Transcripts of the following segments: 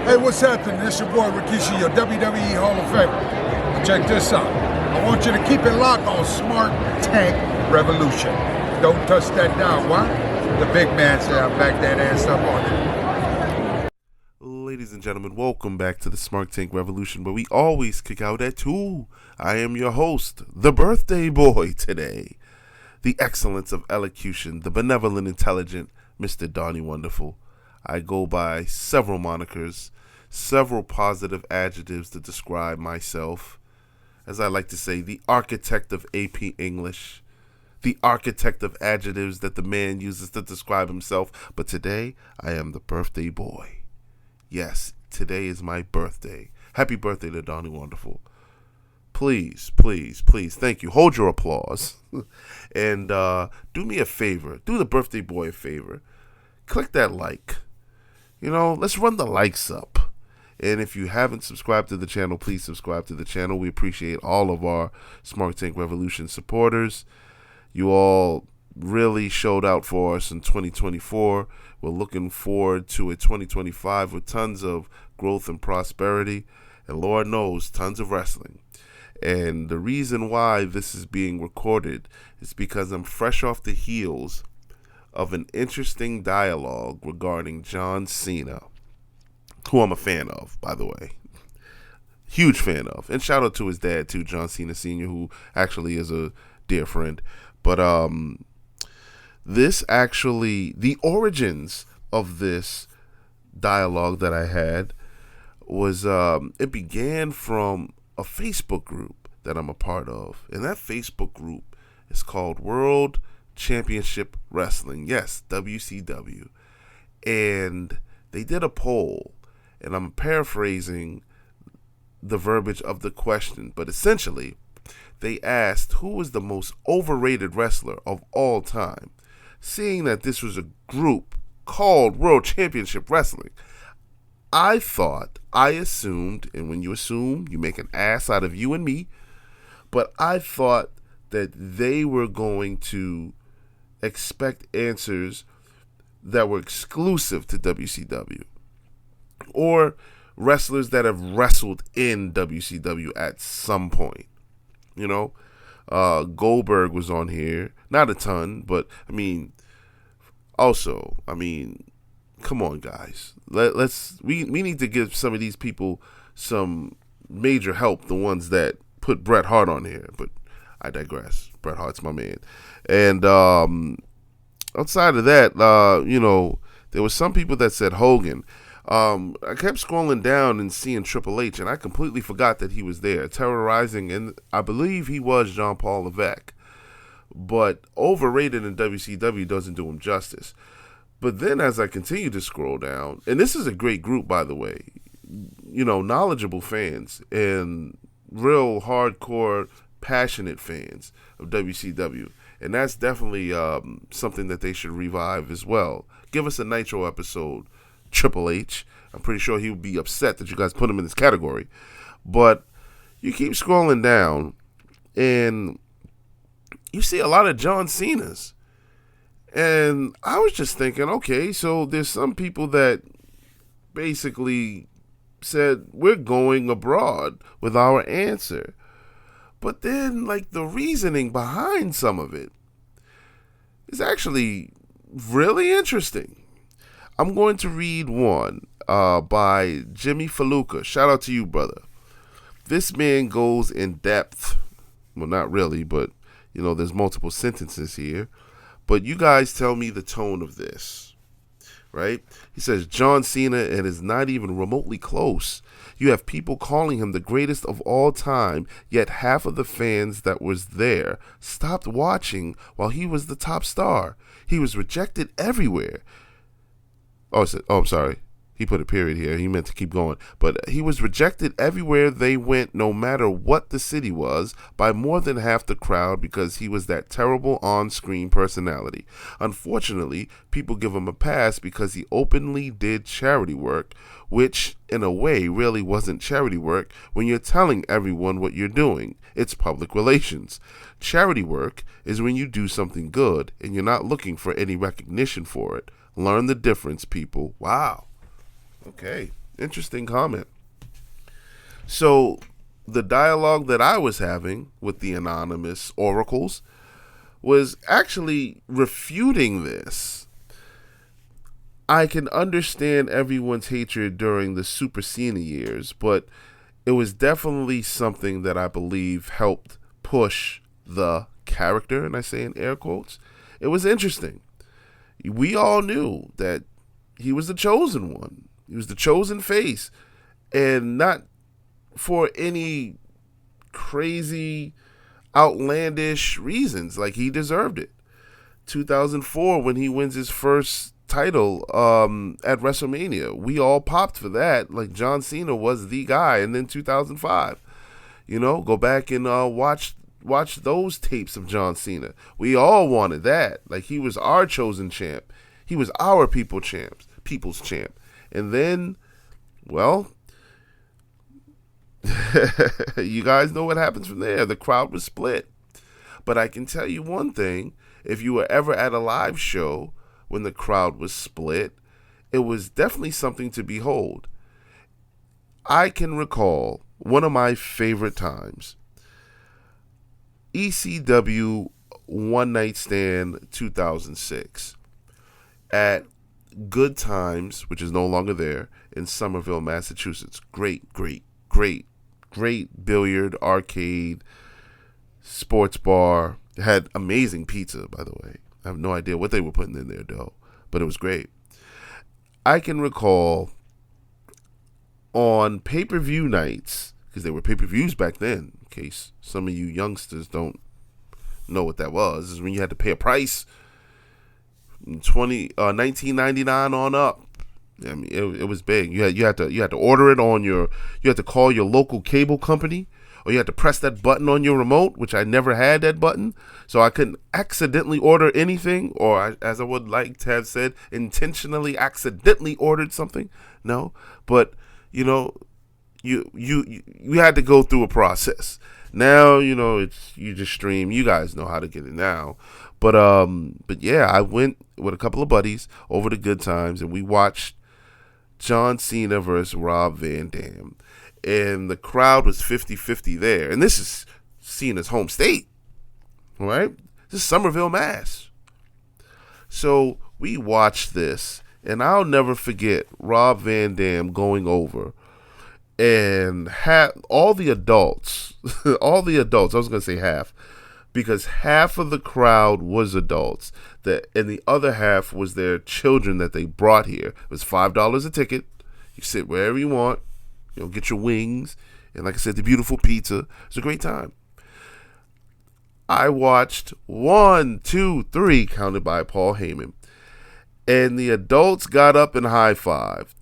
Hey, what's happening? This your boy Rikishi, your WWE Hall of Fame. Check this out. I want you to keep it locked on Smart Tank Revolution. Don't touch that dial. Why? The big man said I back that ass up on it. Ladies and gentlemen, welcome back to the Smart Tank Revolution, where we always kick out at 2. I am your host, the birthday boy today. The excellence of elocution, the benevolent, intelligent Mr. Donnie Wonderful. I go by several monikers, several positive adjectives to describe myself. As I like to say, the architect of AP English, the architect of adjectives that the man uses to describe himself. But today, I am the birthday boy. Yes, today is my birthday. Happy birthday to Donnie Wonderful. Please, please, please, thank you. Hold your applause. And do me a favor. Do the birthday boy a favor. Click that like. Let's run the likes up. And if you haven't subscribed to the channel, please subscribe to the channel. We appreciate all of our Smart Tank Revolution supporters. You all really showed out for us in 2024. We're looking forward to a 2025 with tons of growth and prosperity. And Lord knows, tons of wrestling. And the reason why this is being recorded is because I'm fresh off the heels of an interesting dialogue regarding John Cena, who I'm a fan of, by the way. Huge fan of. And shout out to his dad, too, John Cena Sr., who actually is a dear friend. But the origins of this dialogue that I had was, it began from a Facebook group that I'm a part of. And that Facebook group is called World Championship Wrestling. Yes, WCW. And they did a poll, and I'm paraphrasing the verbiage of the question, but essentially they asked who was the most overrated wrestler of all time. Seeing that this was a group called World Championship Wrestling, I assumed, and when you assume, you make an ass out of you and me, but I thought that they were going to expect answers that were exclusive to WCW, or wrestlers that have wrestled in WCW at some point. Goldberg was on here, not a ton, but come on, guys. We need to give some of these people some major help, the ones that put Bret Hart on here, but I digress. Bret Hart's my man. And outside of that, there was some people that said Hogan. I kept scrolling down and seeing Triple H, and I completely forgot that he was there, terrorizing, and I believe he was Jean-Paul Levesque. But overrated in WCW doesn't do him justice. But then as I continue to scroll down, and this is a great group, by the way, knowledgeable fans and real hardcore, passionate fans of WCW. And that's definitely something that they should revive as well. Give us a Nitro episode, Triple H. I'm pretty sure he would be upset that you guys put him in this category. But you keep scrolling down, and you see a lot of John Cena's. And I was just thinking, okay, so there's some people that basically said, we're going abroad with our answer. But then, the reasoning behind some of it is actually really interesting. I'm going to read one by Jimmy Faluca. Shout out to you, brother. This man goes in depth. Well, not really, but, there's multiple sentences here. But you guys tell me the tone of this, right? He says, John Cena, and is not even remotely close. You have people calling him the greatest of all time, yet half of the fans that was there stopped watching while he was the top star. He was rejected everywhere. I'm sorry. He put a period here. He meant to keep going. But he was rejected everywhere they went, no matter what the city was, by more than half the crowd because he was that terrible on-screen personality. Unfortunately, people give him a pass because he openly did charity work, which, in a way, really wasn't charity work when you're telling everyone what you're doing. It's public relations. Charity work is when you do something good and you're not looking for any recognition for it. Learn the difference, people. Wow. Okay. Interesting comment. So, the dialogue that I was having with the anonymous oracles was actually refuting this. I can understand everyone's hatred during the Super Cena years, but it was definitely something that I believe helped push the character, and I say in air quotes. It was interesting. We all knew that he was the chosen one. He was the chosen face, and not for any crazy, outlandish reasons. Like, he deserved it. 2004, when he wins his first title at WrestleMania, we all popped for that. Like, John Cena was the guy. And then 2005, go back and watch those tapes of John Cena. We all wanted that. Like, he was our chosen champ. He was our people's champ. And then, well, you guys know what happens from there. The crowd was split. But I can tell you one thing. If you were ever at a live show when the crowd was split, it was definitely something to behold. I can recall one of my favorite times. ECW One Night Stand 2006 at Good Times, which is no longer there, in Somerville, Massachusetts. Great billiard, arcade, sports bar. It had amazing pizza, by the way. I have no idea what they were putting in their dough, but it was great. I can recall on pay-per-view nights, because they were pay-per-views back then, in case some of you youngsters don't know what that was, is when you had to pay a price, $19.99 on up. I mean, it was big. You had to order it on you had to call your local cable company, or you had to press that button on your remote, which I never had that button, so I couldn't accidentally order anything, or as I would like to have said, intentionally accidentally ordered something. No, but you had to go through a process. Now, you just stream. You guys know how to get it now. But yeah, I went with a couple of buddies over to Good Times, and we watched John Cena versus Rob Van Dam. And the crowd was 50-50 there. And this is Cena's home state, right? This is Somerville, Mass. So we watched this, and I'll never forget Rob Van Dam going over. And all the adults, I was going to say half, because half of the crowd was adults, and the other half was their children that they brought here. It was $5 a ticket. You sit wherever you want, get your wings, and like I said, the beautiful pizza. It's a great time. I watched 1, 2, 3, counted by Paul Heyman, and the adults got up and high-fived,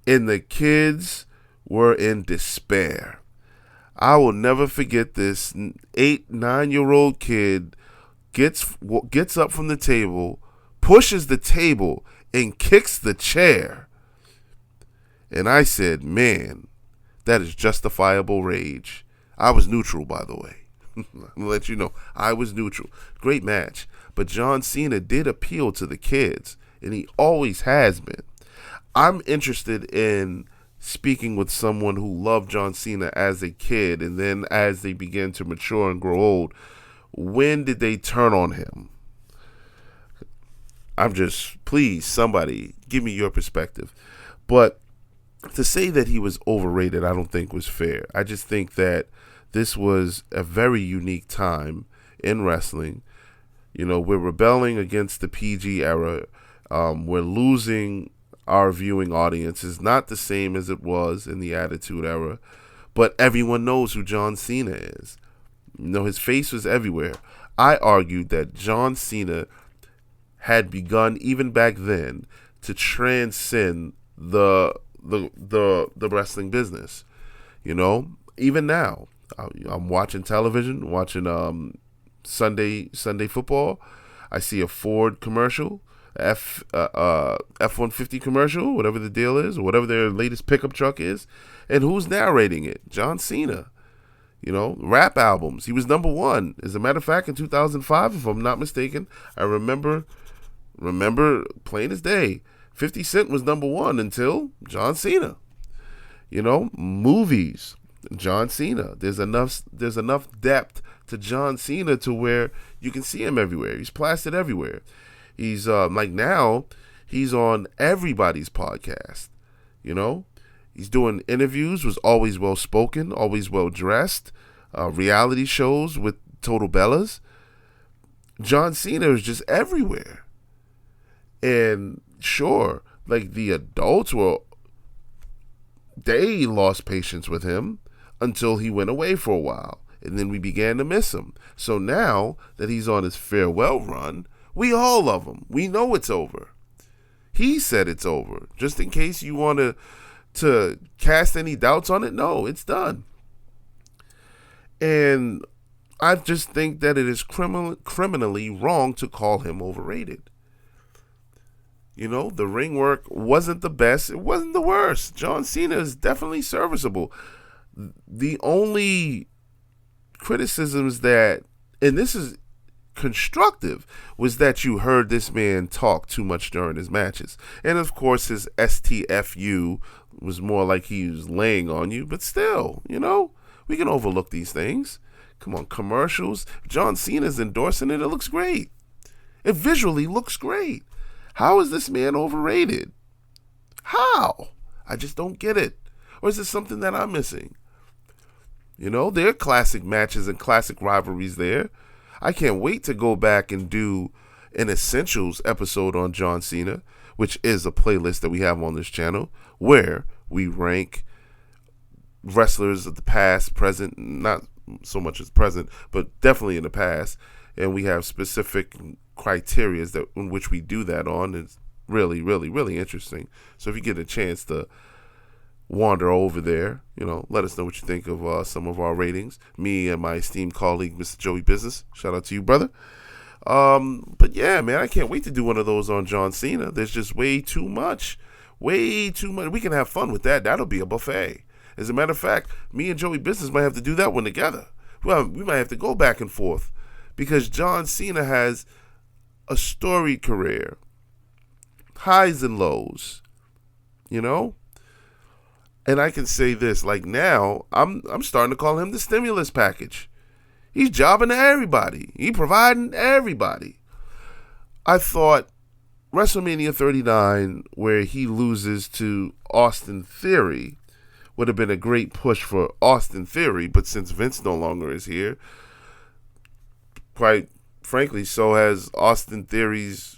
and the kids were in despair. I will never forget this. 8, 9-year-old kid gets up from the table, pushes the table, and kicks the chair. And I said, man, that is justifiable rage. I was neutral, by the way. I'm going to let you know, I was neutral. Great match. But John Cena did appeal to the kids, and he always has been. I'm interested in speaking with someone who loved John Cena as a kid, and then as they began to mature and grow old, when did they turn on him? Please, somebody, give me your perspective. But to say that he was overrated, I don't think was fair. I just think that this was a very unique time in wrestling. We're rebelling against the PG era. We're losing our viewing audience. Is not the same as it was in the Attitude Era, but everyone knows who John Cena is. His face was everywhere. I argued that John Cena had begun even back then to transcend the wrestling business. Even now, I'm watching television, watching Sunday football. I see a Ford commercial, F-150 commercial, whatever the deal is, or whatever their latest pickup truck is, and who's narrating it? John Cena. Rap albums. He was number one. As a matter of fact, in 2005, if I'm not mistaken, I remember plain as day, 50 Cent was number one until John Cena. Movies, John Cena. There's enough depth to John Cena to where you can see him everywhere. He's plastered everywhere. He's like now he's on everybody's podcast. He's doing interviews, was always well spoken, always well dressed, reality shows with Total Bellas. John Cena is just everywhere. And sure, like the adults they lost patience with him until he went away for a while. And then we began to miss him. So now that he's on his farewell run, we all love him. We know it's over. He said it's over. Just in case you want to cast any doubts on it, no, it's done. And I just think that it is criminally wrong to call him overrated. The ring work wasn't the best. It wasn't the worst. John Cena is definitely serviceable. The only criticisms that, and this is constructive, was that you heard this man talk too much during his matches. And of course his STFU was more like he was laying on you, but still, we can overlook these things. Come on, commercials. John Cena's endorsing it. It looks great. It visually looks great. How is this man overrated? How? I just don't get it. Or is it something that I'm missing? There are classic matches and classic rivalries there. I can't wait to go back and do an Essentials episode on John Cena, which is a playlist that we have on this channel, where we rank wrestlers of the past, present, not so much as present, but definitely in the past. And we have specific criteria in which we do that on. It's really, really, really interesting. So if you get a chance to wander over there, let us know what you think of some of our ratings. Me and my esteemed colleague, Mr. Joey Business. Shout out to you, brother. But yeah, man, I can't wait to do one of those on John Cena. There's just way too much. We can have fun with that. That'll be a buffet. As a matter of fact, me and Joey Business might have to do that one together. Well, we might have to go back and forth because John Cena has a storied career, highs and lows, And I can say this, like now, I'm starting to call him the stimulus package. He's jobbing to everybody. He providing everybody. I thought WrestleMania 39, where he loses to Austin Theory, would have been a great push for Austin Theory, but since Vince no longer is here, quite frankly, so has Austin Theory's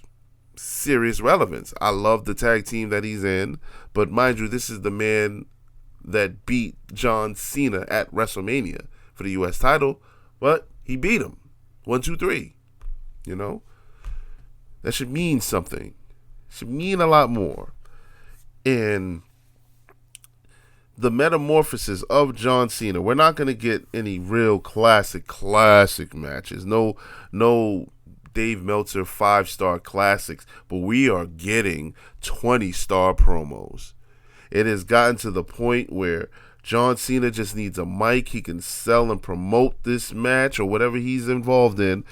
serious relevance. I love the tag team that he's in, but mind you, this is the man that beat John Cena at WrestleMania for the U.S. title, but he beat him. 1, 2, 3. That should mean something. It should mean a lot more. And the metamorphosis of John Cena, we're not going to get any real classic matches. No Dave Meltzer 5-star classics, but we are getting 20-star promos. It has gotten to the point where John Cena just needs a mic. He can sell and promote this match or whatever he's involved in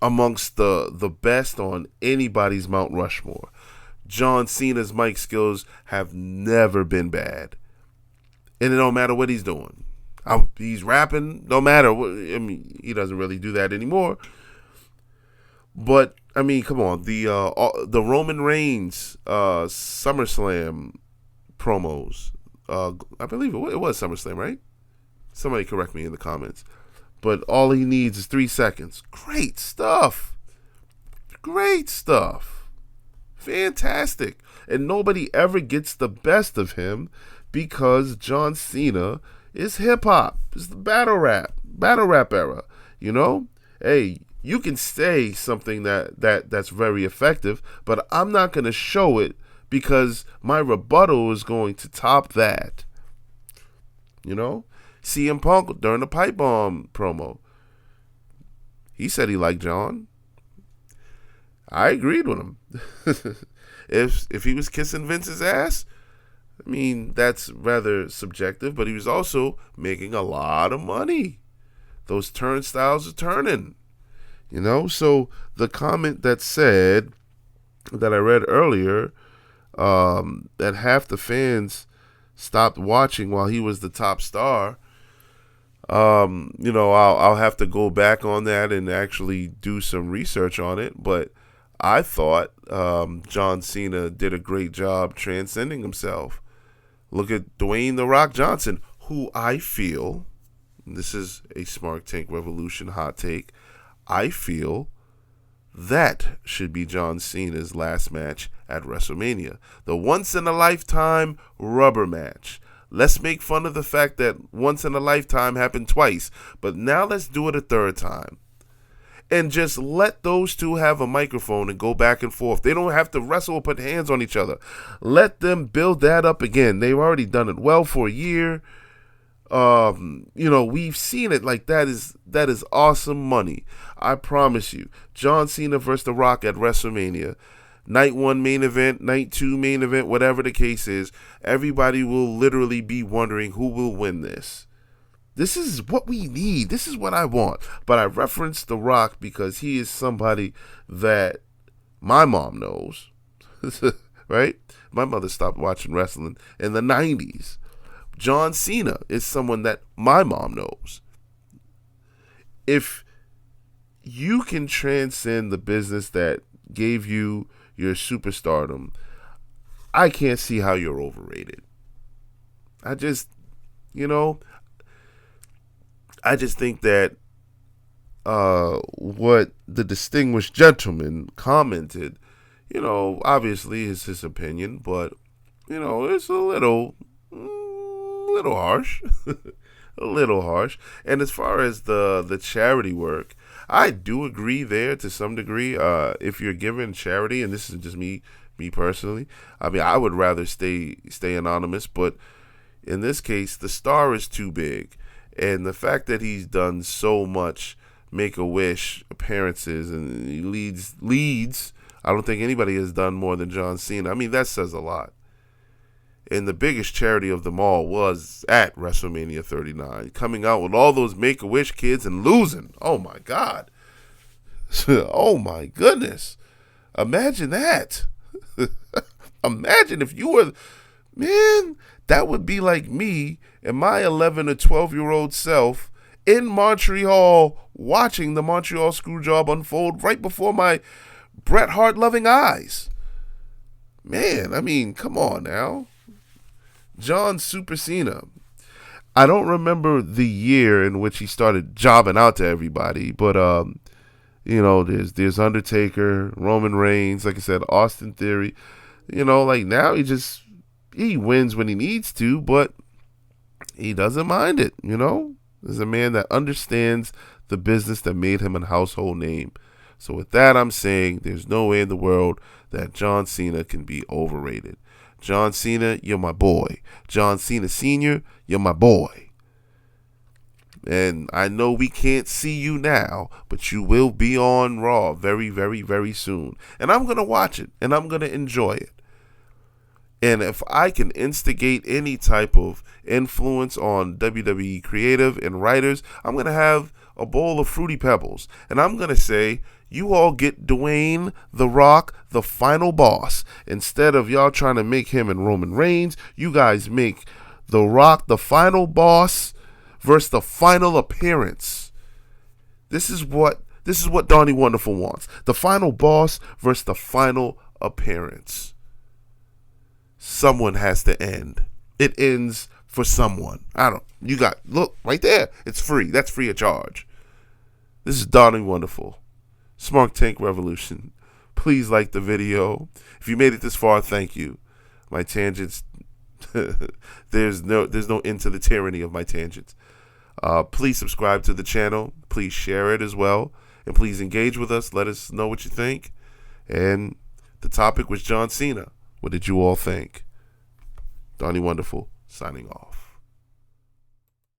amongst the best on anybody's Mount Rushmore. John Cena's mic skills have never been bad. And it don't matter what he's doing. He's rapping, no matter what. I mean, he doesn't really do that anymore. But, I mean, come on. The Roman Reigns SummerSlam promos. I believe it was SummerSlam, right? Somebody correct me in the comments. But all he needs is 3 seconds. Great stuff. Great stuff. Fantastic. And nobody ever gets the best of him because John Cena is hip-hop. It's the battle rap era. Hey, you can say something that's very effective, but I'm not going to show it because my rebuttal is going to top that. CM Punk during the pipe bomb promo, he said he liked John. I agreed with him. If he was kissing Vince's ass, I mean, that's rather subjective, but he was also making a lot of money. Those turnstiles are turning. So the comment that said, that I read earlier, that half the fans stopped watching while he was the top star. I'll have to go back on that and actually do some research on it. But I thought John Cena did a great job transcending himself. Look at Dwayne "The Rock" Johnson, who I feel, this is a Smart Tank Revolution hot take, I feel that should be John Cena's last match at WrestleMania. The once-in-a-lifetime rubber match. Let's make fun of the fact that once in a lifetime happened twice, but now let's do it a third time. And just let those two have a microphone and go back and forth. They don't have to wrestle or put hands on each other. Let them build that up again. They've already done it well for a year. We've seen it. Like, that is awesome money. I promise you. John Cena versus The Rock at WrestleMania. Night 1 main event, night 2 main event, whatever the case is, everybody will literally be wondering who will win this. This is what we need. This is what I want. But I referenced The Rock because he is somebody that my mom knows, right? My mother stopped watching wrestling in the 90s. John Cena is someone that my mom knows. If you can transcend the business that gave you your superstardom, I can't see how you're overrated. I just think that what the distinguished gentleman commented, obviously is his opinion, but it's a little harsh. A little harsh. And as far as the charity work, I do agree there to some degree. If you're giving charity, and this is just me personally, I mean, I would rather stay anonymous, but in this case, the star is too big. And the fact that he's done so much Make-A-Wish appearances and he leads, I don't think anybody has done more than John Cena. I mean, that says a lot. And the biggest charity of them all was at WrestleMania 39, coming out with all those Make-A-Wish kids and losing. Oh, my God. Oh, my goodness. Imagine that. Imagine if you were, man, that would be like me and my 11 or 12-year-old self in Montreal watching the Montreal Screwjob unfold right before my Bret Hart loving eyes. Man, I mean, come on now. John Super Cena. I don't remember the year in which he started jobbing out to everybody, but there's Undertaker, Roman Reigns, like I said, Austin Theory. Like now he wins when he needs to, but he doesn't mind it. There's a man that understands the business that made him a household name. So with that, I'm saying there's no way in the world that John Cena can be overrated. John Cena, you're my boy. John Cena Sr., you're my boy. And I know we can't see you now, but you will be on Raw very, very, very soon. And I'm going to watch it, and I'm going to enjoy it. And if I can instigate any type of influence on WWE creative and writers, I'm going to have a bowl of Fruity Pebbles. And I'm going to say, you all get Dwayne "The Rock" the final boss. Instead of y'all trying to make him and Roman Reigns, you guys make The Rock the final boss versus the final appearance. This is what Donnie Wonderful wants. The final boss versus the final appearance. Someone has to end. It ends for someone. Look, right there. It's free. That's free of charge. This is Donnie Wonderful. Smart Tank Revolution. Please like the video. If you made it this far, thank you. My tangents, there's no end to the tyranny of my tangents. Please subscribe to the channel. Please share it as well. And please engage with us. Let us know what you think. And the topic was John Cena. What did you all think? Donnie Wonderful, signing off.